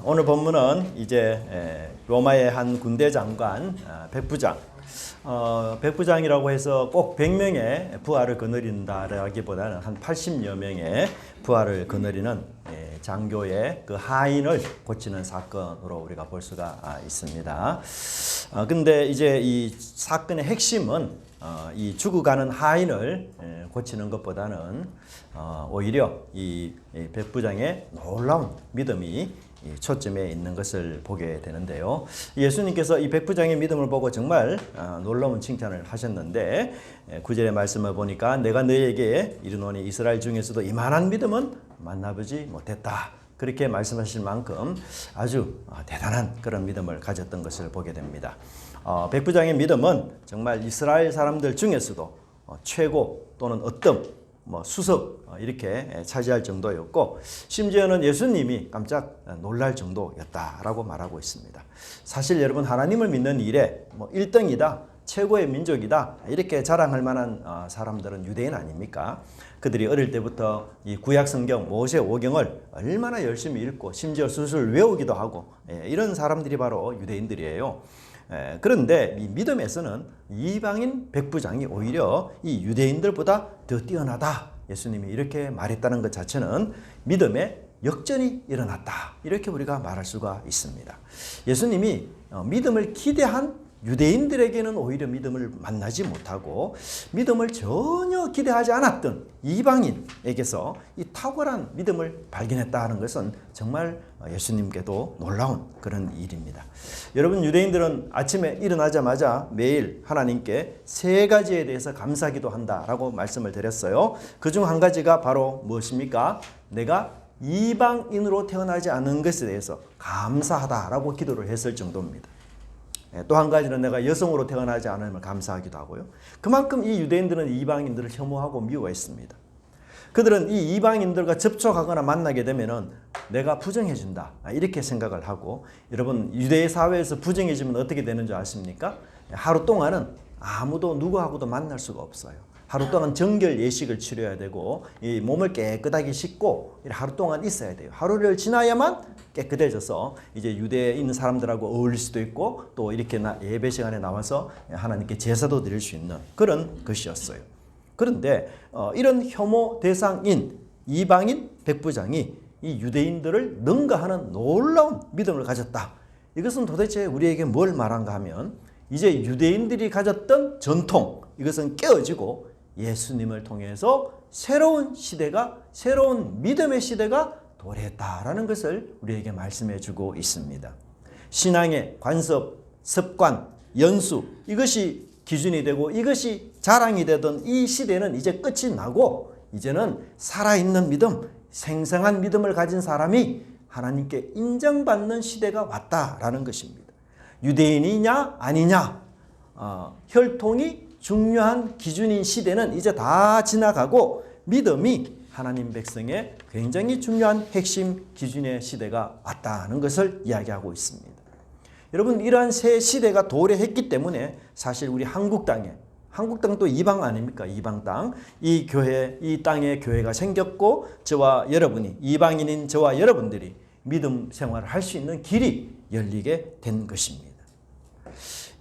오늘 본문은 이제 로마의 한 군대 장관 백부장, 백부장이라고 해서 꼭 100명의 부하를 거느린다라기보다는 한 80여 명의 부하를 거느리는 장교의 그 하인을 고치는 사건으로 우리가 볼 수가 있습니다. 근데 이제 이 사건의 핵심은 이 죽어가는 하인을 고치는 것보다는 오히려 이 백부장의 놀라운 믿음이 초점에 있는 것을 보게 되는데요. 예수님께서 이 백부장의 믿음을 보고 정말 놀라운 칭찬을 하셨는데 9절의 말씀을 보니까 내가 너희에게 이르노니 이스라엘 중에서도 이만한 믿음은 만나보지 못했다. 그렇게 말씀하실 만큼 아주 대단한 그런 믿음을 가졌던 것을 보게 됩니다. 백부장의 믿음은 정말 이스라엘 사람들 중에서도 최고 또는 어떤 수석 이렇게 차지할 정도였고 심지어는 예수님이 깜짝 놀랄 정도였다라고 말하고 있습니다. 사실 여러분 하나님을 믿는 일에 1등이다, 최고의 민족이다 이렇게 자랑할 만한 사람들은 유대인 아닙니까? 그들이 어릴 때부터 이 구약 성경 모세 오경을 얼마나 열심히 읽고 심지어 술술 외우기도 하고 이런 사람들이 바로 유대인들이에요. 그런데 이 믿음에서는 이방인 백부장이 오히려 이 유대인들보다 더 뛰어나다. 예수님이 이렇게 말했다는 것 자체는 믿음에 역전이 일어났다. 이렇게 우리가 말할 수가 있습니다. 예수님이 믿음을 기대한 유대인들에게는 오히려 믿음을 만나지 못하고 믿음을 전혀 기대하지 않았던 이방인에게서 이 탁월한 믿음을 발견했다는 것은 정말 예수님께도 놀라운 그런 일입니다. 여러분 유대인들은 아침에 일어나자마자 매일 하나님께 3가지에 대해서 감사기도 한다라고 말씀을 드렸어요. 그중 한 가지가 바로 무엇입니까? 내가 이방인으로 태어나지 않은 것에 대해서 감사하다라고 기도를 했을 정도입니다. 또 한 가지는 내가 여성으로 태어나지 않으면 감사하기도 하고요. 그만큼 이 유대인들은 이방인들을 혐오하고 미워했습니다. 그들은 이 이방인들과 접촉하거나 만나게 되면은 내가 부정해준다 이렇게 생각을 하고 여러분 유대 사회에서 부정해지면 어떻게 되는 줄 아십니까? 하루 동안은 아무도 누구하고도 만날 수가 없어요. 하루 동안 정결 예식을 치러야 되고 이 몸을 깨끗하게 씻고 하루 동안 있어야 돼요. 하루를 지나야만 깨끗해져서 이제 유대에 있는 사람들하고 어울릴 수도 있고 또 이렇게 예배 시간에 나와서 하나님께 제사도 드릴 수 있는 그런 것이었어요. 그런데 이런 혐오 대상인 이방인 백부장이 이 유대인들을 능가하는 놀라운 믿음을 가졌다. 이것은 도대체 우리에게 뭘 말한가 하면 이제 유대인들이 가졌던 전통 이것은 깨어지고 예수님을 통해서 새로운 시대가 새로운 믿음의 시대가 도래했다라는 것을 우리에게 말씀해 주고 있습니다. 신앙의 관습, 습관, 연수 이것이 기준이 되고 이것이 자랑이 되던 이 시대는 이제 끝이 나고 이제는 살아있는 믿음, 생생한 믿음을 가진 사람이 하나님께 인정받는 시대가 왔다라는 것입니다. 유대인이냐 아니냐 혈통이 중요한 기준인 시대는 이제 다 지나가고 믿음이 하나님 백성의 굉장히 중요한 핵심 기준의 시대가 왔다는 것을 이야기하고 있습니다. 여러분 이러한 새 시대가 도래했기 때문에 사실 우리 한국 땅도 이방 아닙니까? 이방 땅. 이 교회, 이 땅에 교회가 생겼고 저와 여러분이 이방인인 저와 여러분들이 믿음 생활을 할 수 있는 길이 열리게 된 것입니다.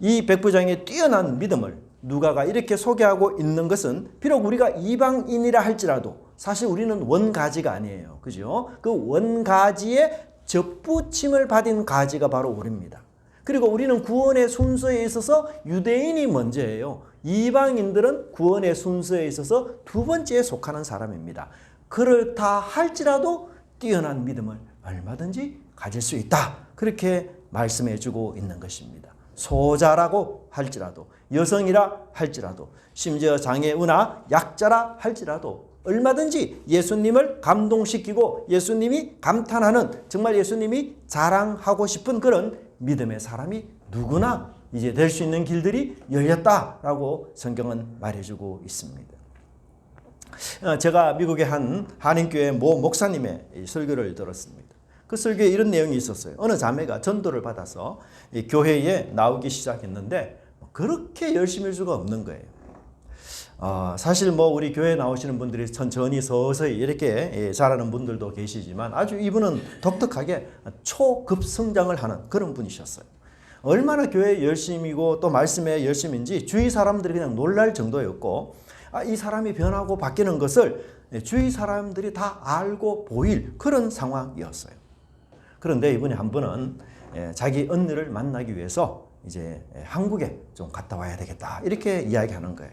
이 백부장의 뛰어난 믿음을 누가가 이렇게 소개하고 있는 것은 비록 우리가 이방인이라 할지라도 사실 우리는 원가지가 아니에요. 그죠? 그 원가지에 접붙임을 받은 가지가 바로 우리입니다. 그리고 우리는 구원의 순서에 있어서 유대인이 먼저예요. 이방인들은 구원의 순서에 있어서 2번째에 속하는 사람입니다. 그렇다 할지라도 뛰어난 믿음을 얼마든지 가질 수 있다. 그렇게 말씀해 주고 있는 것입니다. 소자라고 할지라도 여성이라 할지라도 심지어 장애우나 약자라 할지라도 얼마든지 예수님을 감동시키고 예수님이 감탄하는 정말 예수님이 자랑하고 싶은 그런 믿음의 사람이 누구나 이제 될 수 있는 길들이 열렸다라고 성경은 말해주고 있습니다. 제가 미국의 한 한인교회 모 목사님의 설교를 들었습니다. 그 설교에 이런 내용이 있었어요. 어느 자매가 전도를 받아서 교회에 나오기 시작했는데 그렇게 열심히 할 수가 없는 거예요. 사실 뭐 우리 교회 나오시는 분들이 천천히 서서히 이렇게 자라는 분들도 계시지만 아주 이분은 독특하게 초급성장을 하는 그런 분이셨어요. 얼마나 교회에 열심이고 또 말씀에 열심인지 주위 사람들이 그냥 놀랄 정도였고, 이 사람이 변하고 바뀌는 것을 주위 사람들이 다 알고 보일 그런 상황이었어요. 그런데 이분이 한 분은 자기 언니를 만나기 위해서 이제 한국에 좀 갔다 와야 되겠다 이렇게 이야기하는 거예요.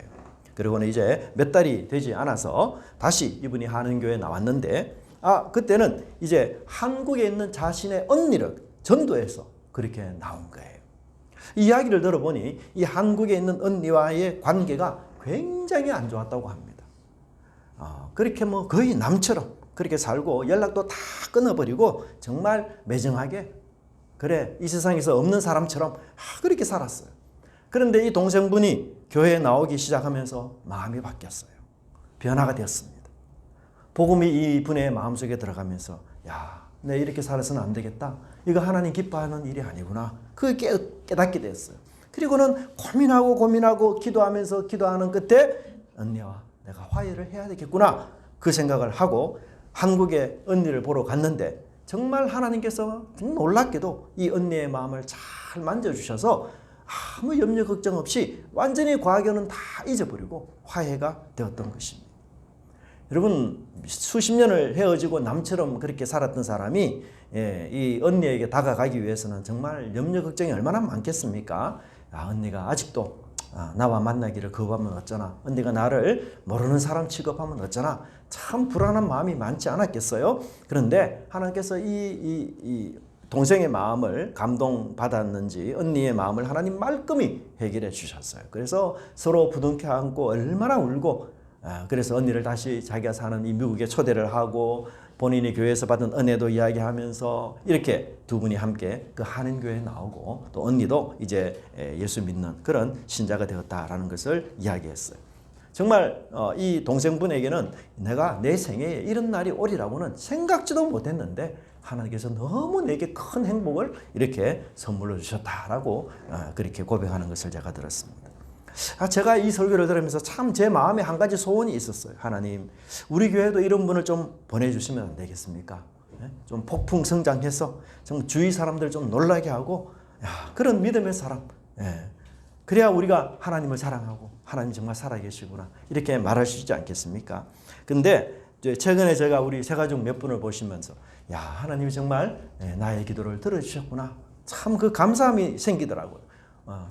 그리고는 이제 몇 달이 되지 않아서 다시 이분이 한인교회에 나왔는데, 그때는 이제 한국에 있는 자신의 언니를 전도해서 그렇게 나온 거예요. 이 이야기를 들어보니 이 한국에 있는 언니와의 관계가 굉장히 안 좋았다고 합니다. 그렇게 뭐 거의 남처럼 그렇게 살고 연락도 다 끊어버리고 정말 매정하게, 그래 이 세상에서 없는 사람처럼 그렇게 살았어요. 그런데 이 동생분이 교회에 나오기 시작하면서 마음이 바뀌었어요. 변화가 되었습니다. 복음이 이분의 마음속에 들어가면서 내 이렇게 살아서는 안 되겠다. 이거 하나님 기뻐하는 일이 아니구나. 그게 깨닫게 됐어요. 그리고는 고민하고 기도하면서 기도하는 끝에 언니와 내가 화해를 해야 되겠구나. 그 생각을 하고 한국에 언니를 보러 갔는데 정말 하나님께서 놀랍게도 이 언니의 마음을 잘 만져주셔서 아무 염려 걱정 없이 완전히 과거는 다 잊어버리고 화해가 되었던 것입니다. 여러분, 수십 년을 헤어지고 남처럼 그렇게 살았던 사람이 이 언니에게 다가가기 위해서는 정말 염려 걱정이 얼마나 많겠습니까? 언니가 아직도 나와 만나기를 거부하면 어쩌나, 언니가 나를 모르는 사람 취급하면 어쩌나, 참 불안한 마음이 많지 않았겠어요? 그런데 하나님께서 이 동생의 마음을 감동받았는지 언니의 마음을 하나님 말끔히 해결해 주셨어요. 그래서 서로 부둥켜 안고 얼마나 울고, 그래서 언니를 다시 자기가 사는 이 미국에 초대를 하고 본인이 교회에서 받은 은혜도 이야기하면서 이렇게 두 분이 함께 그 한인교회에 나오고 또 언니도 이제 예수 믿는 그런 신자가 되었다라는 것을 이야기했어요. 정말 이 동생분에게는 내가 내 생애에 이런 날이 오리라고는 생각지도 못했는데 하나님께서 너무 내게 큰 행복을 이렇게 선물로 주셨다라고 그렇게 고백하는 것을 제가 들었습니다. 제가 이 설교를 들으면서 참 제 마음에 한 가지 소원이 있었어요. 하나님, 우리 교회도 이런 분을 좀 보내주시면 안 되겠습니까? 좀 폭풍 성장해서 좀 주위 사람들 좀 놀라게 하고, 그런 믿음의 사람. 그래야 우리가 하나님을 사랑하고 하나님 정말 살아계시구나 이렇게 말할 수 있지 않겠습니까? 근데 최근에 제가 우리 새가족 몇 분을 보시면서 하나님이 정말 나의 기도를 들어주셨구나, 참 그 감사함이 생기더라고요.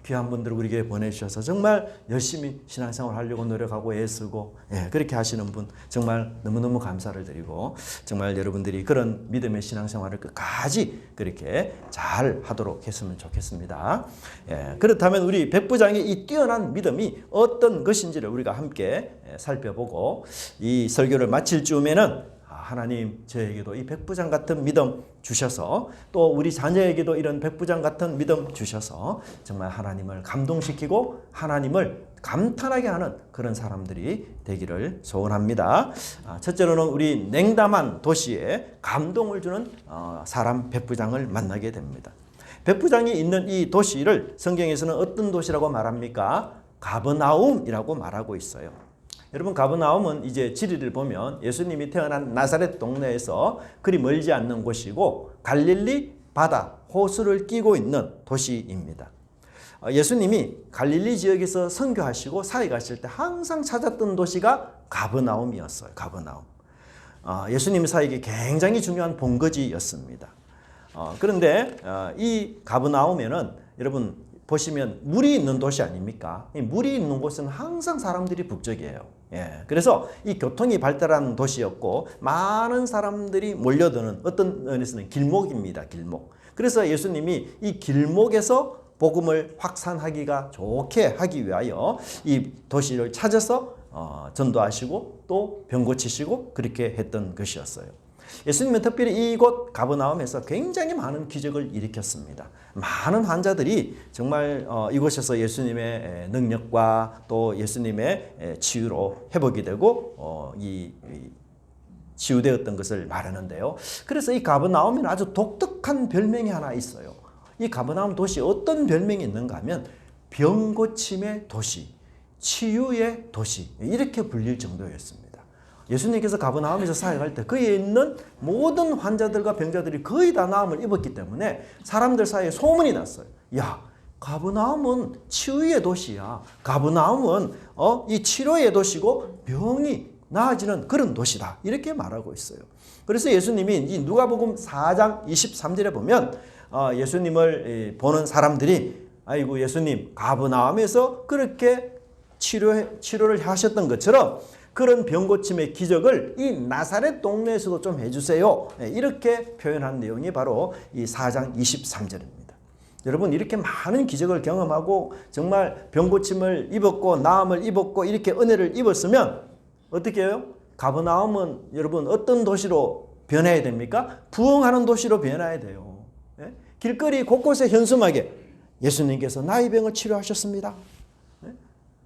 귀한 분들을 우리 교회에 보내주셔서 정말 열심히 신앙생활 하려고 노력하고 애쓰고 그렇게 하시는 분 정말 너무너무 감사를 드리고, 정말 여러분들이 그런 믿음의 신앙생활을 끝까지 그렇게 잘 하도록 했으면 좋겠습니다. 그렇다면 우리 백부장의 이 뛰어난 믿음이 어떤 것인지를 우리가 함께 살펴보고, 이 설교를 마칠 즈음에는 하나님 저에게도 이 백부장 같은 믿음 주셔서 또 우리 자녀에게도 이런 백부장 같은 믿음 주셔서 정말 하나님을 감동시키고 하나님을 감탄하게 하는 그런 사람들이 되기를 소원합니다. 첫째로는 우리 냉담한 도시에 감동을 주는 사람 백부장을 만나게 됩니다. 백부장이 있는 이 도시를 성경에서는 어떤 도시라고 말합니까? 가버나움이라고 말하고 있어요. 여러분, 가버나움은 이제 지리를 보면 예수님이 태어난 나사렛 동네에서 그리 멀지 않는 곳이고 갈릴리 바다 호수를 끼고 있는 도시입니다. 예수님이 갈릴리 지역에서 선교하시고 사회 가실 때 항상 찾았던 도시가 가버나움이었어요. 가버나움. 예수님 사역이 굉장히 중요한 본거지였습니다. 그런데 이 가버나움에는 여러분 보시면 물이 있는 도시 아닙니까? 이 물이 있는 곳은 항상 사람들이 북적이에요. 그래서 이 교통이 발달한 도시였고 많은 사람들이 몰려드는 어떤 면에서는 길목입니다. 길목. 그래서 예수님이 이 길목에서 복음을 확산하기가 좋게 하기 위하여 이 도시를 찾아서 전도하시고 또 병 고치시고 그렇게 했던 것이었어요. 예수님은 특별히 이곳 가버나움에서 굉장히 많은 기적을 일으켰습니다. 많은 환자들이 정말 이곳에서 예수님의 능력과 또 예수님의 치유로 회복이 되고 치유되었던 것을 말하는데요. 그래서 이 가버나움에는 아주 독특한 별명이 하나 있어요. 이 가버나움 도시에 어떤 별명이 있는가 하면 병고침의 도시, 치유의 도시 이렇게 불릴 정도였습니다. 예수님께서 가버나움에서 사역할 때 그에 있는 모든 환자들과 병자들이 거의 다 나음을 입었기 때문에 사람들 사이에 소문이 났어요. 야, 가버나움은 치유의 도시야. 가버나움은 이 치료의 도시고 병이 나아지는 그런 도시다. 이렇게 말하고 있어요. 그래서 예수님이 이 누가복음 4장 23절에 보면 예수님을 보는 사람들이 아이고 예수님 가버나움에서 그렇게 치료를 하셨던 것처럼 그런 병고침의 기적을 이 나사렛 동네에서도 좀 해주세요. 이렇게 표현한 내용이 바로 이 4장 23절입니다. 여러분 이렇게 많은 기적을 경험하고 정말 병고침을 입었고 나음을 입었고 이렇게 은혜를 입었으면 어떻게 해요? 가버나움은 여러분 어떤 도시로 변해야 됩니까? 부흥하는 도시로 변해야 돼요. 길거리 곳곳에 현수막에 예수님께서 나의 병을 치료하셨습니다.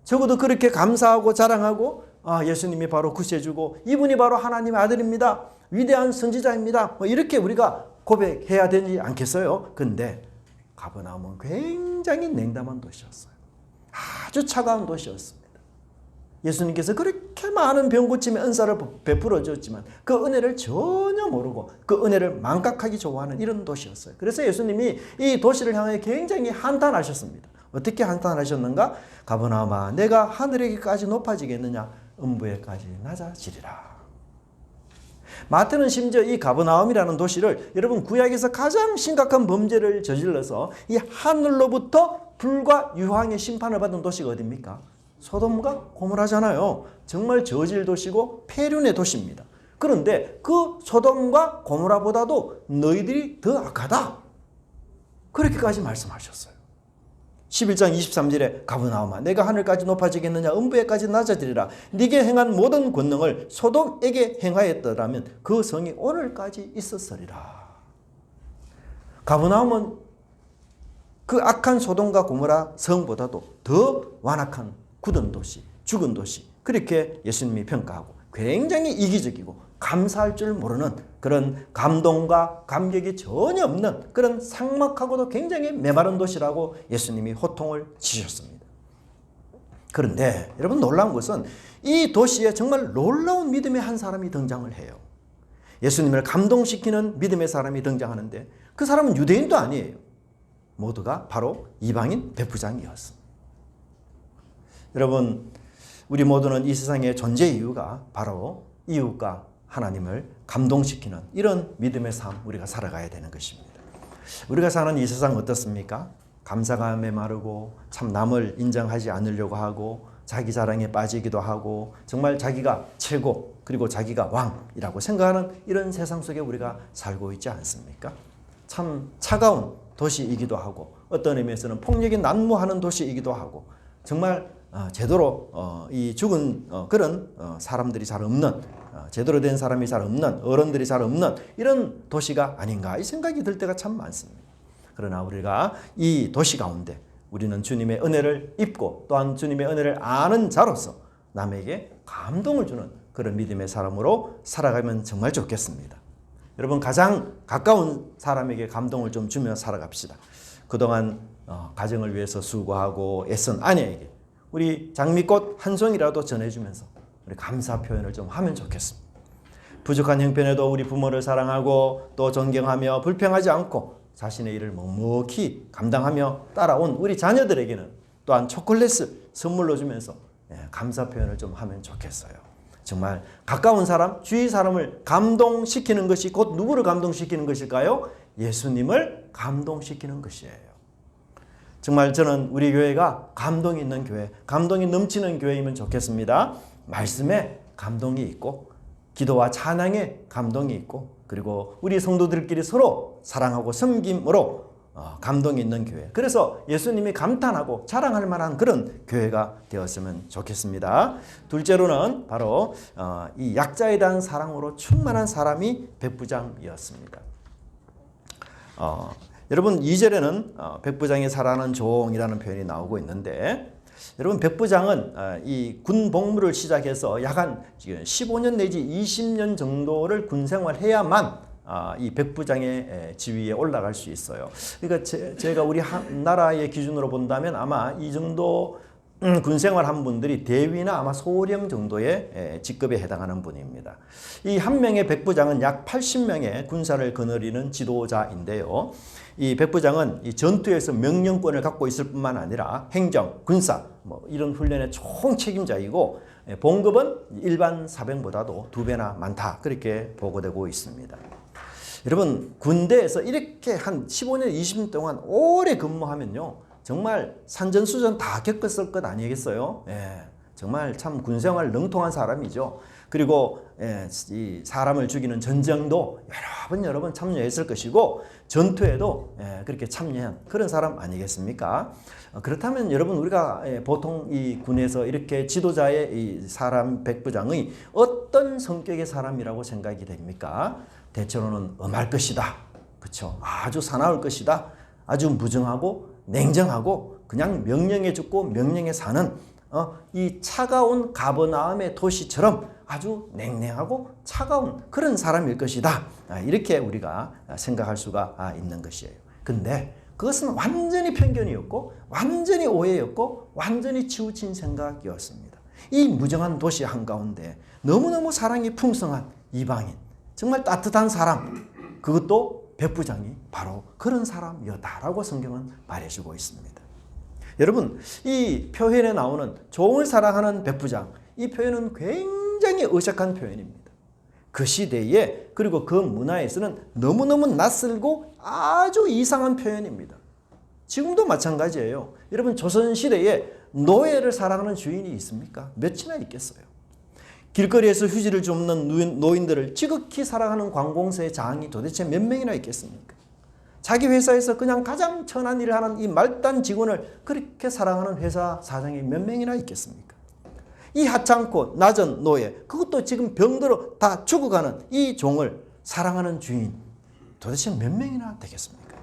적어도 그렇게 감사하고 자랑하고 예수님이 바로 구세주고 이분이 바로 하나님의 아들입니다. 위대한 선지자입니다. 이렇게 우리가 고백해야 되지 않겠어요? 근데 가버나움은 굉장히 냉담한 도시였어요. 아주 차가운 도시였습니다. 예수님께서 그렇게 많은 병고침의 은사를 베풀어 줬지만 그 은혜를 전혀 모르고 그 은혜를 망각하기 좋아하는 이런 도시였어요. 그래서 예수님이 이 도시를 향해 굉장히 한탄하셨습니다. 어떻게 한탄하셨는가? 가버나움아 내가 하늘에게까지 높아지겠느냐? 음부에까지 낮아지리라. 마태는 심지어 이 가버나움이라는 도시를 여러분 구약에서 가장 심각한 범죄를 저질러서 이 하늘로부터 불과 유황의 심판을 받은 도시가 어디입니까? 소돔과 고모라잖아요. 정말 저질 도시고 폐륜의 도시입니다. 그런데 그 소돔과 고모라보다도 너희들이 더 악하다. 그렇게까지 말씀하셨어요. 11장 23절에 가버나움아 내가 하늘까지 높아지겠느냐 음부에까지 낮아지리라. 네게 행한 모든 권능을 소돔에게 행하였더라면 그 성이 오늘까지 있었으리라. 가버나움은 그 악한 소돔과 고모라 성보다도 더 완악한 굳은 도시, 죽은 도시 그렇게 예수님이 평가하고 굉장히 이기적이고 감사할 줄 모르는 그런 감동과 감격이 전혀 없는 그런 삭막하고도 굉장히 메마른 도시라고 예수님이 호통을 치셨습니다. 그런데 여러분 놀라운 것은 이 도시에 정말 놀라운 믿음의 한 사람이 등장을 해요. 예수님을 감동시키는 믿음의 사람이 등장하는데 그 사람은 유대인도 아니에요. 모두가 바로 이방인 백부장이었습니다. 여러분 우리 모두는 이 세상의 존재 이유가 바로 이웃과 하나님을 감동시키는 이런 믿음의 삶 우리가 살아가야 되는 것입니다. 우리가 사는 이 세상 어떻습니까? 감사가 메마르고 참 남을 인정하지 않으려고 하고 자기 자랑에 빠지기도 하고 정말 자기가 최고 그리고 자기가 왕이라고 생각하는 이런 세상 속에 우리가 살고 있지 않습니까? 참 차가운 도시이기도 하고 어떤 의미에서는 폭력이 난무하는 도시이기도 하고 정말 제대로 이 죽은 그런 사람들이 잘 없는 제대로 된 사람이 잘 없는 어른들이 잘 없는 이런 도시가 아닌가 이 생각이 들 때가 참 많습니다. 그러나 우리가 이 도시 가운데 우리는 주님의 은혜를 입고 또한 주님의 은혜를 아는 자로서 남에게 감동을 주는 그런 믿음의 사람으로 살아가면 정말 좋겠습니다. 여러분 가장 가까운 사람에게 감동을 좀 주며 살아갑시다. 그동안 가정을 위해서 수고하고 애쓴 아내에게 우리 장미꽃 한 송이라도 전해주면서 우리 감사 표현을 좀 하면 좋겠습니다. 부족한 형편에도 우리 부모를 사랑하고 또 존경하며 불평하지 않고 자신의 일을 묵묵히 감당하며 따라온 우리 자녀들에게는 또한 초콜릿을 선물로 주면서 감사 표현을 좀 하면 좋겠어요. 정말 가까운 사람, 주위 사람을 감동시키는 것이 곧 누구를 감동시키는 것일까요? 예수님을 감동시키는 것이에요. 정말 저는 우리 교회가 감동이 있는 교회, 감동이 넘치는 교회이면 좋겠습니다. 말씀에 감동이 있고 기도와 찬양에 감동이 있고 그리고 우리 성도들끼리 서로 사랑하고 섬김으로 감동이 있는 교회. 그래서 예수님이 감탄하고 자랑할 만한 그런 교회가 되었으면 좋겠습니다. 둘째로는 바로 이 약자에 대한 사랑으로 충만한 사람이 백부장이었습니다. 여러분 2절에는 백부장이 살아하는 종이라는 표현이 나오고 있는데 여러분 백부장은 이 군 복무를 시작해서 약 한 15년 내지 20년 정도를 군 생활해야만 이 백부장의 지위에 올라갈 수 있어요. 그러니까 제가 우리 나라의 기준으로 본다면 아마 이 정도 군 생활한 분들이 대위나 아마 소령 정도의 직급에 해당하는 분입니다. 이 한 명의 백부장은 약 80명의 군사를 거느리는 지도자인데요. 이 백부장은 이 전투에서 명령권을 갖고 있을 뿐만 아니라 행정, 군사 뭐 이런 훈련의 총 책임자이고 봉급은 일반 사병보다도 2배나 많다 그렇게 보고되고 있습니다. 여러분 군대에서 이렇게 한 15년, 20년 동안 오래 근무하면요. 정말 산전수전 다 겪었을 것 아니겠어요? 예, 정말 참 군생활 능통한 사람이죠. 그리고 이 사람을 죽이는 전쟁도 여러 번 참여했을 것이고 전투에도 그렇게 참여한 그런 사람 아니겠습니까? 그렇다면 여러분 우리가 보통 이 군에서 이렇게 지도자의 이 사람 백부장의 어떤 성격의 사람이라고 생각이 됩니까? 대체로는 엄할 것이다. 그렇죠? 아주 사나울 것이다. 아주 무정하고 냉정하고 그냥 명령에 죽고 명령에 사는 이 차가운 가버나움의 도시처럼 아주 냉랭하고 차가운 그런 사람일 것이다. 이렇게 우리가 생각할 수가 있는 것이에요. 근데 그것은 완전히 편견이었고 완전히 오해였고 완전히 치우친 생각이었습니다. 이 무정한 도시 한가운데 너무너무 사랑이 풍성한 이방인 정말 따뜻한 사람 그것도 백부장이 바로 그런 사람이었다라고 성경은 말해주고 있습니다. 여러분 이 표현에 나오는 종을 사랑하는 백부장 이 표현은 굉장히 어색한 표현입니다. 그 시대에 그리고 그 문화에서는 너무너무 낯설고 아주 이상한 표현입니다. 지금도 마찬가지예요. 여러분 조선시대에 노예를 사랑하는 주인이 있습니까? 몇이나 있겠어요. 길거리에서 휴지를 줍는 노인들을 지극히 사랑하는 관공서의 장이 도대체 몇 명이나 있겠습니까? 자기 회사에서 그냥 가장 천한 일을 하는 이 말단 직원을 그렇게 사랑하는 회사 사장이 몇 명이나 있겠습니까? 이 하찮고 낮은 노예, 그것도 지금 병들어 다 죽어가는 이 종을 사랑하는 주인, 도대체 몇 명이나 되겠습니까?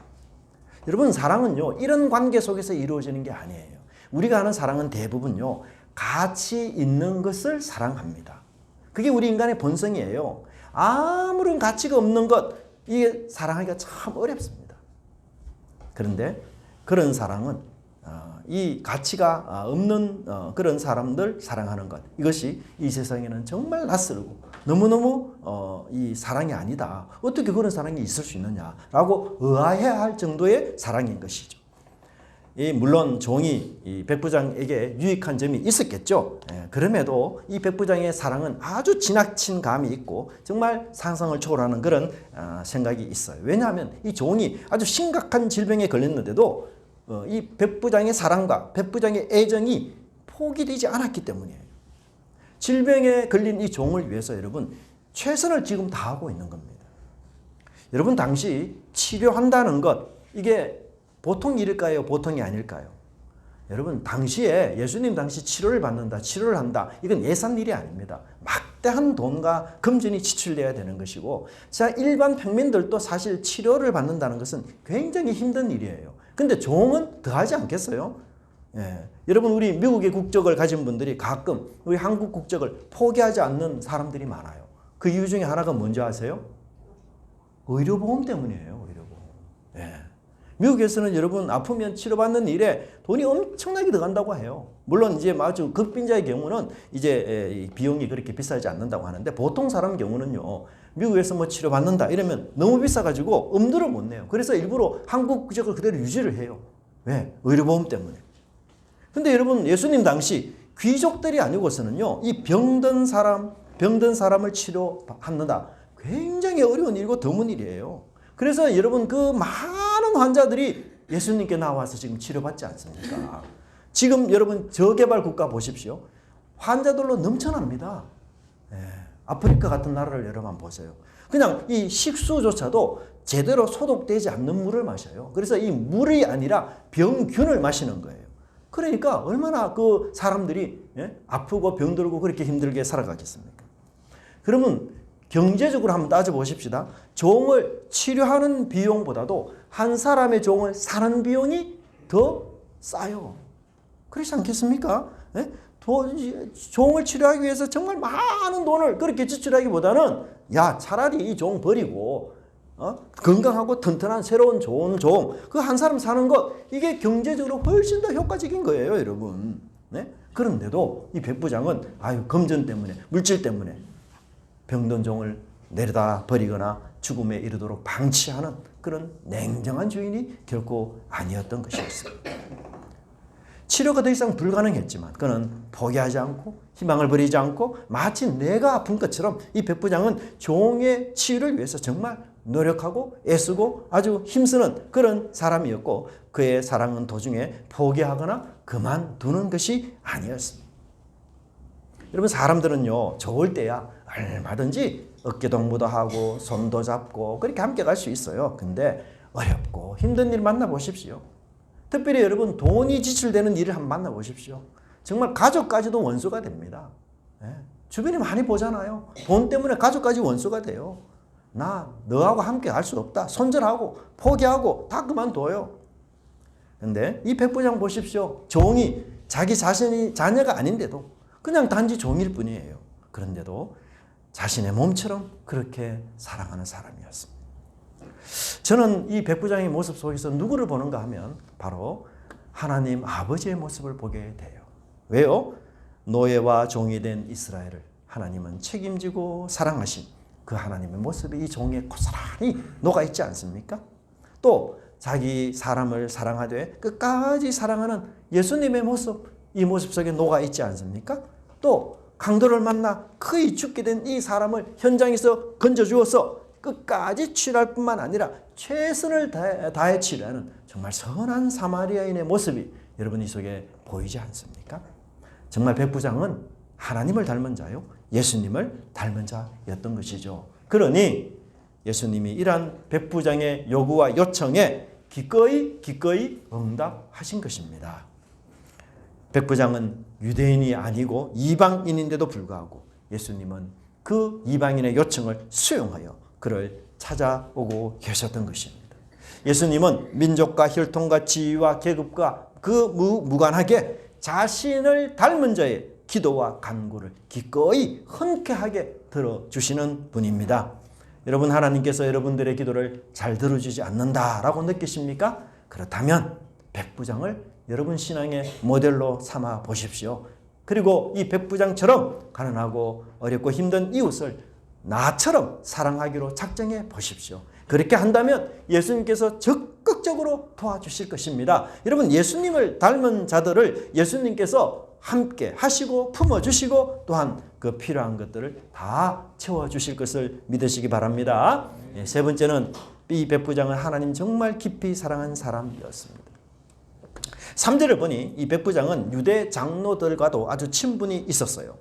여러분 사랑은요 이런 관계 속에서 이루어지는 게 아니에요. 우리가 아는 사랑은 대부분요 가치 있는 것을 사랑합니다. 그게 우리 인간의 본성이에요. 아무런 가치가 없는 것 이게 사랑하기가 참 어렵습니다. 그런데 그런 사랑은 이 가치가 없는 그런 사람들 사랑하는 것 이것이 이 세상에는 정말 낯설고 너무너무 이 사랑이 아니다. 어떻게 그런 사랑이 있을 수 있느냐라고 의아해야 할 정도의 사랑인 것이죠. 물론 종이 이 백부장에게 유익한 점이 있었겠죠. 그럼에도 이 백부장의 사랑은 아주 지나친 감이 있고 정말 상상을 초월하는 그런 생각이 있어요. 왜냐하면 이 종이 아주 심각한 질병에 걸렸는데도 이 백부장의 사랑과 백부장의 애정이 포기되지 않았기 때문이에요. 질병에 걸린 이 종을 위해서 여러분 최선을 지금 다하고 있는 겁니다. 여러분 당시 치료한다는 것 이게 보통 일일까요? 보통이 아닐까요? 여러분 당시에 예수님 당시 치료를 받는다, 치료를 한다 이건 예산 일이 아닙니다. 막대한 돈과 금전이 지출돼야 되는 것이고 자 일반 평민들도 사실 치료를 받는다는 것은 굉장히 힘든 일이에요. 근데 종은 더하지 않겠어요? 여러분 우리 미국의 국적을 가진 분들이 가끔 우리 한국 국적을 포기하지 않는 사람들이 많아요. 그 이유 중에 하나가 뭔지 아세요? 의료보험 때문이에요. 의료보험. 미국에서는 여러분 아프면 치료받는 일에 돈이 엄청나게 들어간다고 해요. 물론 이제 아주 극빈자의 경우는 이제 비용이 그렇게 비싸지 않는다고 하는데 보통 사람 경우는요. 미국에서 뭐 치료받는다 이러면 너무 비싸가지고 엄두를 못 내요. 그래서 일부러 한국 국적을 그대로 유지를 해요. 왜? 의료보험 때문에. 근데 여러분 예수님 당시 귀족들이 아니고서는요. 이 병든 사람을 치료한다. 굉장히 어려운 일이고 드문 일이에요. 그래서 여러분 그 많은 환자들이 예수님께 나와서 지금 치료받지 않습니까? 지금 여러분 저개발 국가 보십시오. 환자들로 넘쳐납니다. 아프리카 같은 나라를 여러분 보세요. 그냥 이 식수조차도 제대로 소독되지 않는 물을 마셔요. 그래서 이 물이 아니라 병균을 마시는 거예요. 그러니까 얼마나 그 사람들이 아프고 병들고 그렇게 힘들게 살아가겠습니까? 그러면 경제적으로 한번 따져보십시다. 종을 치료하는 비용보다도 한 사람의 종을 사는 비용이 더 싸요. 그렇지 않겠습니까? 종을 치료하기 위해서 정말 많은 돈을 그렇게 지출하기보다는 야 차라리 이 종 버리고 건강하고 튼튼한 새로운 좋은 종 그 한 사람 사는 것 이게 경제적으로 훨씬 더 효과적인 거예요. 여러분. 네? 그런데도 이 백부장은 금전 때문에, 물질 때문에 병든 종을 내려다 버리거나 죽음에 이르도록 방치하는 그런 냉정한 주인이 결코 아니었던 것이었습니다. 치료가 더 이상 불가능했지만 그는 포기하지 않고 희망을 버리지 않고 마치 내가 아픈 것처럼 이 백부장은 종의 치유를 위해서 정말 노력하고 애쓰고 아주 힘쓰는 그런 사람이었고, 그의 사랑은 도중에 포기하거나 그만두는 것이 아니었습니다. 여러분, 사람들은요, 좋을 때야 얼마든지 어깨동무도 하고 손도 잡고 그렇게 함께 갈 수 있어요. 근데 어렵고 힘든 일 만나보십시오. 특별히 여러분, 돈이 지출되는 일을 한번 만나보십시오. 정말 가족까지도 원수가 됩니다. 주변에 많이 보잖아요. 돈 때문에 가족까지 원수가 돼요. 나 너하고 함께 갈 수 없다. 손절하고 포기하고 다 그만둬요. 근데 이 백부장 보십시오. 종이 자기 자신이 자녀가 아닌데도 그냥 단지 종일 뿐이에요. 그런데도 자신의 몸처럼 그렇게 사랑하는 사람이었습니다. 저는 이 백부장의 모습 속에서 누구를 보는가 하면 바로 하나님 아버지의 모습을 보게 돼요. 왜요? 노예와 종이 된 이스라엘을 하나님은 책임지고 사랑하신 그 하나님의 모습이 이 종에 고스란히 녹아있지 않습니까? 또 자기 사람을 사랑하되 끝까지 사랑하는 예수님의 모습, 이 모습 속에 녹아있지 않습니까? 또 강도를 만나 거의 죽게 된 이 사람을 현장에서 건져주어서 끝까지 치료할 뿐만 아니라 최선을 다해 치료하는 정말 선한 사마리아인의 모습이 여러분 이 속에 보이지 않습니까? 정말 백부장은 하나님을 닮은 자요, 예수님을 닮은 자였던 것이죠. 그러니 예수님이 이러한 백부장의 요구와 요청에 기꺼이 응답하신 것입니다. 백부장은 유대인이 아니고 이방인인데도 불구하고 예수님은 그 이방인의 요청을 수용하여 그를 찾아오고 계셨던 것입니다. 예수님은 민족과 혈통과 지위와 계급과 무관하게 자신을 닮은 자의 기도와 간구를 기꺼이 흔쾌하게 들어주시는 분입니다. 여러분, 하나님께서 여러분들의 기도를 잘 들어주지 않는다라고 느끼십니까? 그렇다면 백부장을 여러분 신앙의 모델로 삼아 보십시오. 그리고 이 백부장처럼 가난하고 어렵고 힘든 이웃을 나처럼 사랑하기로 작정해 보십시오. 그렇게 한다면 예수님께서 적극적으로 도와주실 것입니다. 여러분, 예수님을 닮은 자들을 예수님께서 함께 하시고 품어주시고 또한 그 필요한 것들을 다 채워주실 것을 믿으시기 바랍니다. 세 번째는 이 백부장은 하나님 정말 깊이 사랑한 사람이었습니다. 3절을 보니 이 백부장은 유대 장로들과도 아주 친분이 있었어요.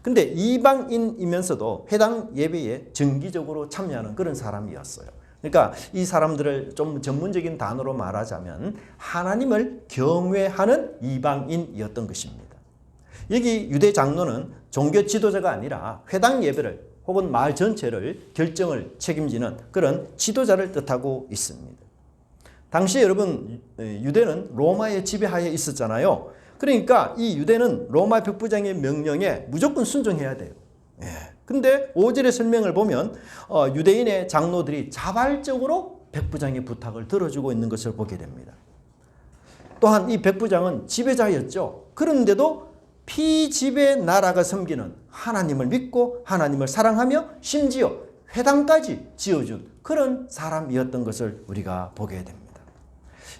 근데 이방인이면서도 회당 예배에 정기적으로 참여하는 그런 사람이었어요. 그러니까 이 사람들을 좀 전문적인 단어로 말하자면 하나님을 경외하는 이방인이었던 것입니다. 여기 유대 장로는 종교 지도자가 아니라 회당 예배를 혹은 마을 전체를 결정을 책임지는 그런 지도자를 뜻하고 있습니다. 당시 여러분, 유대는 로마의 지배하에 있었잖아요. 그러니까 이 유대는 로마 백부장의 명령에 무조건 순종해야 돼요. 근데 5절의 설명을 보면 유대인의 장로들이 자발적으로 백부장의 부탁을 들어주고 있는 것을 보게 됩니다. 또한 이 백부장은 지배자였죠. 그런데도 피지배 나라가 섬기는 하나님을 믿고 하나님을 사랑하며 심지어 회당까지 지어준 그런 사람이었던 것을 우리가 보게 됩니다.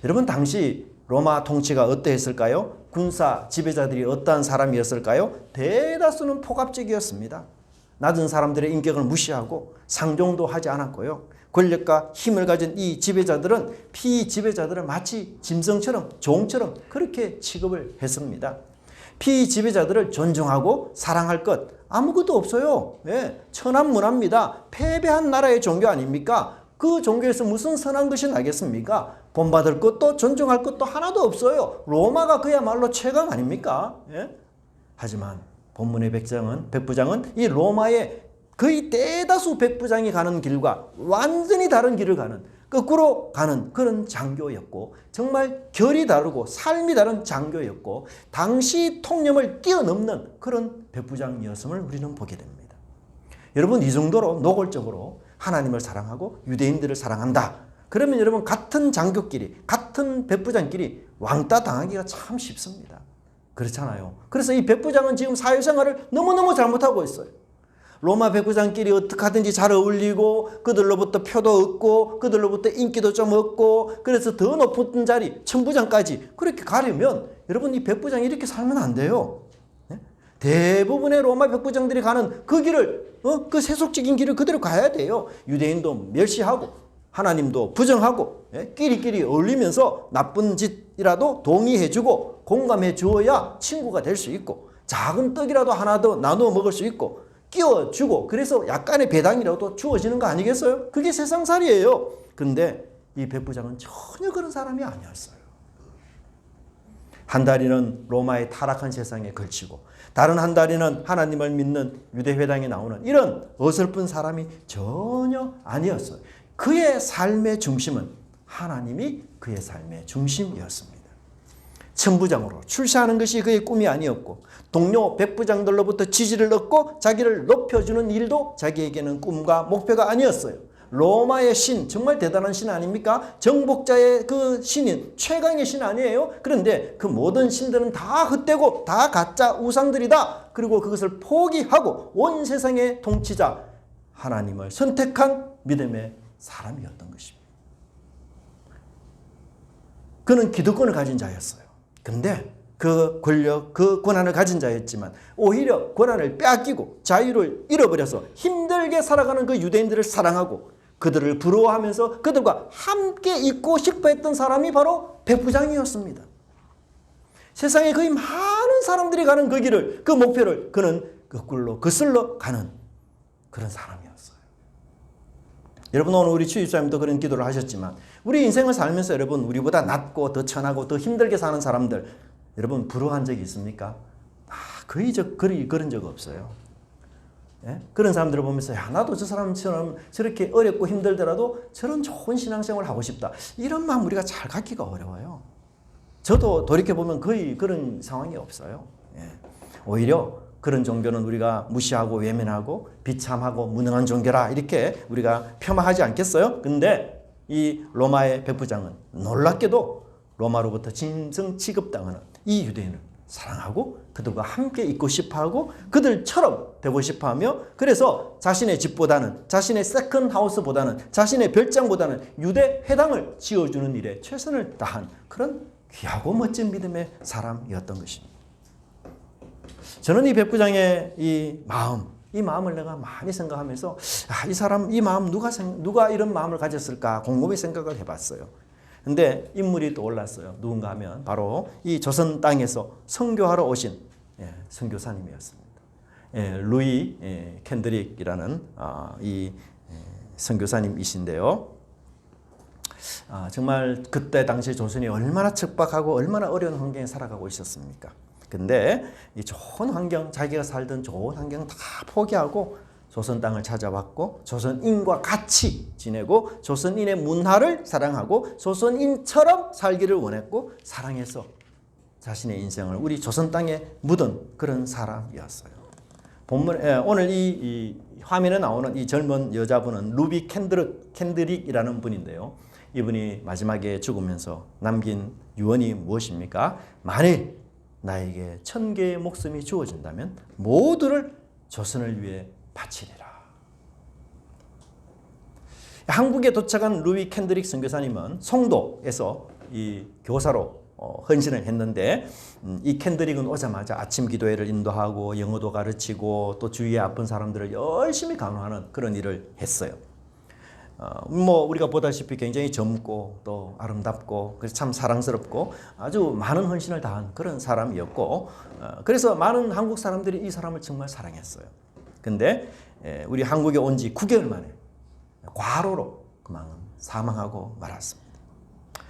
여러분, 당시 로마 통치가 어떠했을까요? 군사 지배자들이 어떠한 사람이었을까요? 대다수는 포갑적이었습니다. 낮은 사람들의 인격을 무시하고 상종도 하지 않았고요. 권력과 힘을 가진 이 지배자들은 피지배자들을 마치 짐승처럼 종처럼 그렇게 취급을 했습니다. 피지배자들을 존중하고 사랑할 것 아무것도 없어요. 천한문화입니다. 패배한 나라의 종교 아닙니까? 그 종교에서 무슨 선한 것이 나겠습니까? 본받을 것도 존중할 것도 하나도 없어요. 로마가 그야말로 최강 아닙니까? 하지만 본문의 백부장은 이 로마의 거의 대다수 백부장이 가는 길과 완전히 다른 길을 가는, 거꾸로 가는 그런 장교였고 정말 결이 다르고 삶이 다른 장교였고 당시 통념을 뛰어넘는 그런 백부장이었음을 우리는 보게 됩니다. 여러분, 이 정도로 노골적으로 하나님을 사랑하고 유대인들을 사랑한다. 그러면 여러분, 같은 장교끼리 같은 백부장끼리 왕따 당하기가 참 쉽습니다. 그렇잖아요. 그래서 이 백부장은 지금 사회생활을 너무너무 잘못하고 있어요. 로마 백부장끼리 어떻게 하든지 잘 어울리고 그들로부터 표도 얻고 그들로부터 인기도 좀 얻고 그래서 더 높은 자리 천부장까지 그렇게 가려면 여러분 이 백부장이 이렇게 살면 안 돼요. 대부분의 로마 백부장들이 가는 그 길을 그 세속적인 길을 그대로 가야 돼요. 유대인도 멸시하고 하나님도 부정하고 끼리끼리 어울리면서 나쁜 짓이라도 동의해주고 공감해 주어야 친구가 될 수 있고 작은 떡이라도 하나 더 나누어 먹을 수 있고 끼워주고 그래서 약간의 배당이라도 주어지는 거 아니겠어요? 그게 세상살이에요. 그런데 이 백부장은 전혀 그런 사람이 아니었어요. 한 다리는 로마의 타락한 세상에 걸치고 다른 한 다리는 하나님을 믿는 유대회당에 나오는 이런 어설픈 사람이 전혀 아니었어요. 그의 삶의 중심은 하나님이 그의 삶의 중심이었습니다. 천부장으로 출세하는 것이 그의 꿈이 아니었고 동료 백부장들로부터 지지를 얻고 자기를 높여주는 일도 자기에게는 꿈과 목표가 아니었어요. 로마의 신, 정말 대단한 신 아닙니까? 정복자의 그 신인, 최강의 신 아니에요? 그런데 그 모든 신들은 다 헛되고 다 가짜 우상들이다. 그리고 그것을 포기하고 온 세상의 통치자 하나님을 선택한 믿음의 사람이었던 것입니다. 그는 기득권을 가진 자였어요. 근데 그 권력, 그 권한을 가진 자였지만 오히려 권한을 빼앗기고 자유를 잃어버려서 힘들게 살아가는 그 유대인들을 사랑하고 그들을 부러워하면서 그들과 함께 있고 싶어 했던 사람이 바로 백부장이었습니다. 세상에 거의 많은 사람들이 가는 그 길을, 그 목표를 그는 거슬러 가는 그런 사람이었어요. 여러분 오늘 우리 주입사님도 그런 기도를 하셨지만 우리 인생을 살면서 여러분 우리보다 낫고 더 천하고 더 힘들게 사는 사람들 여러분 부러워한 적이 있습니까? 거의 그런 적 없어요. 예? 그런 사람들을 보면서 야 나도 저 사람처럼 저렇게 어렵고 힘들더라도 저런 좋은 신앙생활을 하고 싶다. 이런 마음 우리가 잘 갖기가 어려워요. 저도 돌이켜보면 거의 그런 상황이 없어요. 예. 오히려 그런 종교는 우리가 무시하고 외면하고 비참하고 무능한 종교라 이렇게 우리가 폄하하지 않겠어요? 근데 이 로마의 백부장은 놀랍게도 로마로부터 짐승 취급당하는 이 유대인을 사랑하고 그들과 함께 있고 싶어하고 그들처럼 되고 싶어하며 그래서 자신의 집보다는 자신의 세컨 하우스보다는 자신의 별장보다는 유대 회당을 지어주는 일에 최선을 다한 그런 귀하고 멋진 믿음의 사람이었던 것입니다. 저는 이 백부장의 이 마음을 내가 많이 생각하면서 이 사람 이 마음 누가 이런 마음을 가졌을까 곰곰이 생각을 해봤어요. 근데 인물이 떠올랐어요. 누군가 하면 바로 이 조선 땅에서 선교하러 오신 선교사님이었습니다. 루이 캔드릭이라는 이 선교사님이신데요. 정말 그때 당시 조선이 얼마나 척박하고 얼마나 어려운 환경에 살아가고 있었습니까? 근데 이 좋은 환경, 자기가 살던 좋은 환경 다 포기하고 조선 땅을 찾아왔고 조선인과 같이 지내고 조선인의 문화를 사랑하고 조선인처럼 살기를 원했고 사랑해서 자신의 인생을 우리 조선 땅에 묻은 그런 사람이었어요. 오늘 이 화면에 나오는 이 젊은 여자분은 루비 캔드릭이라는 분인데요. 이분이 마지막에 죽으면서 남긴 유언이 무엇입니까? 만일 나에게 1000개의 목숨이 주어진다면 모두를 조선을 위해 바치리라. 한국에 도착한 루이 캔드릭 선교사님은 송도에서 이 교사로 헌신을 했는데 이 캔드릭은 오자마자 아침 기도회를 인도하고 영어도 가르치고 또 주위에 아픈 사람들을 열심히 간호하는 그런 일을 했어요. 우리가 보다시피 굉장히 젊고 또 아름답고 그래서 참 사랑스럽고 아주 많은 헌신을 다한 그런 사람이었고 그래서 많은 한국 사람들이 이 사람을 정말 사랑했어요. 근데 우리 한국에 온 지 9개월 만에 과로로 그만 사망하고 말았습니다.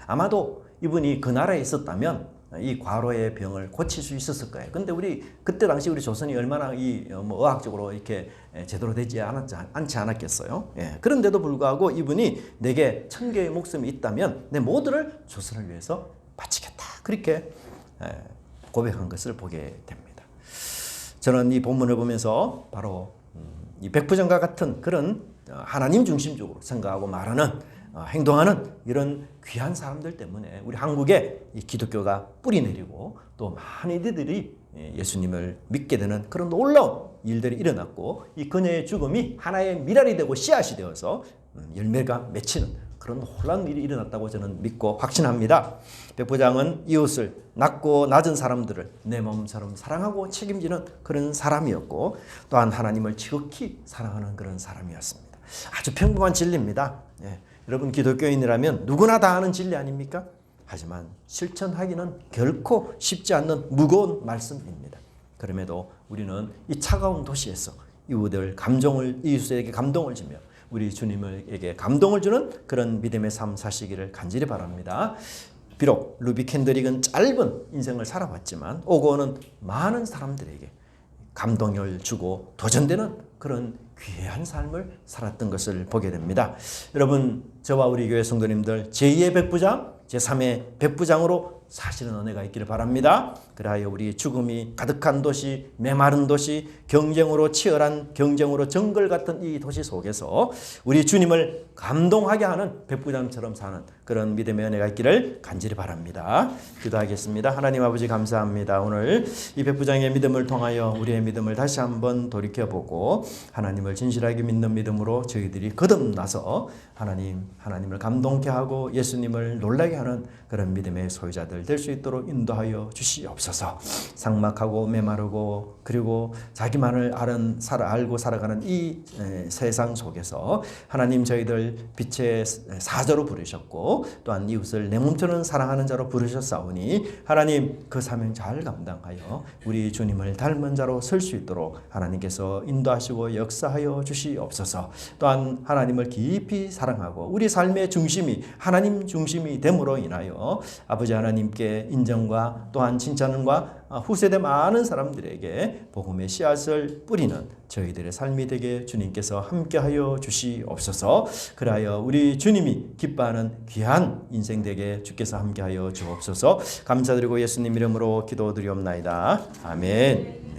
아마도 이분이 그 나라에 있었다면 이 과로의 병을 고칠 수 있었을 거예요. 근데 그때 당시 우리 조선이 얼마나 의학적으로 이렇게 제대로 되지 않지 않았겠어요. 그런데도 불구하고 이분이 내게 1000개의 목숨이 있다면 내 모두를 조선을 위해서 바치겠다. 그렇게 고백한 것을 보게 됩니다. 저는 이 본문을 보면서 바로 이 백부장과 같은 그런 하나님 중심적으로 생각하고 말하는 행동하는 이런 귀한 사람들 때문에 우리 한국에 이 기독교가 뿌리 내리고 또 많은 이들이 예수님을 믿게 되는 그런 놀라운 일들이 일어났고 이 그녀의 죽음이 하나의 미랄이 되고 씨앗이 되어서 열매가 맺히는 그런 놀라운 일이 일어났다고 저는 믿고 확신합니다. 백부장은 이웃을 낮고 낮은 사람들을 내 몸처럼 사랑하고 책임지는 그런 사람이었고 또한 하나님을 지극히 사랑하는 그런 사람이었습니다. 아주 평범한 진리입니다. 여러분 기독교인이라면 누구나 다 아는 진리 아닙니까? 하지만 실천하기는 결코 쉽지 않는 무거운 말씀입니다. 그럼에도 우리는 이 차가운 도시에서 이웃에게 감동을 주며 우리 주님에게 감동을 주는 그런 믿음의 삶 사시기를 간절히 바랍니다. 비록 루비 캔드릭은 짧은 인생을 살아왔지만 오고는 많은 사람들에게 감동을 주고 도전되는 그런 귀한 삶을 살았던 것을 보게 됩니다. 여러분 저와 우리 교회 성도님들 제2의 백부장, 제3의 백부장으로 사실은 은혜가 있기를 바랍니다. 그리하여 우리 죽음이 가득한 도시, 메마른 도시, 경쟁으로 치열한 경쟁으로 정글 같은 이 도시 속에서 우리 주님을 감동하게 하는 백부장처럼 사는 그런 믿음의 은혜가 있기를 간절히 바랍니다. 기도하겠습니다. 하나님 아버지 감사합니다. 오늘 이 백부장의 믿음을 통하여 우리의 믿음을 다시 한번 돌이켜보고 하나님을 진실하게 믿는 믿음으로 저희들이 거듭나서 하나님을 감동케 하고 예수님을 놀라게 하는 그런 믿음의 소유자들 될 수 있도록 인도하여 주시옵소서. 삭막하고 메마르고 그리고 자기만을 알고 살아가는 이 세상 속에서 하나님 저희들 빛의 사자로 부르셨고 또한 이웃을 내 몸처럼 사랑하는 자로 부르셨사오니 하나님 그 사명 잘 감당하여 우리 주님을 닮은 자로 설 수 있도록 하나님께서 인도하시고 역사하여 주시옵소서. 또한 하나님을 깊이 사랑하고 우리 삶의 중심이 하나님 중심이 됨으로 인하여 아버지 하나님께 인정과 또한 칭찬과 후세대 많은 사람들에게 복음의 씨앗을 뿌리는 저희들의 삶이 되게 주님께서 함께하여 주시옵소서. 그리하여 우리 주님이 기뻐하는 귀한 인생 되게 주께서 함께하여 주옵소서. 감사드리고 예수님 이름으로 기도드리옵나이다. 아멘.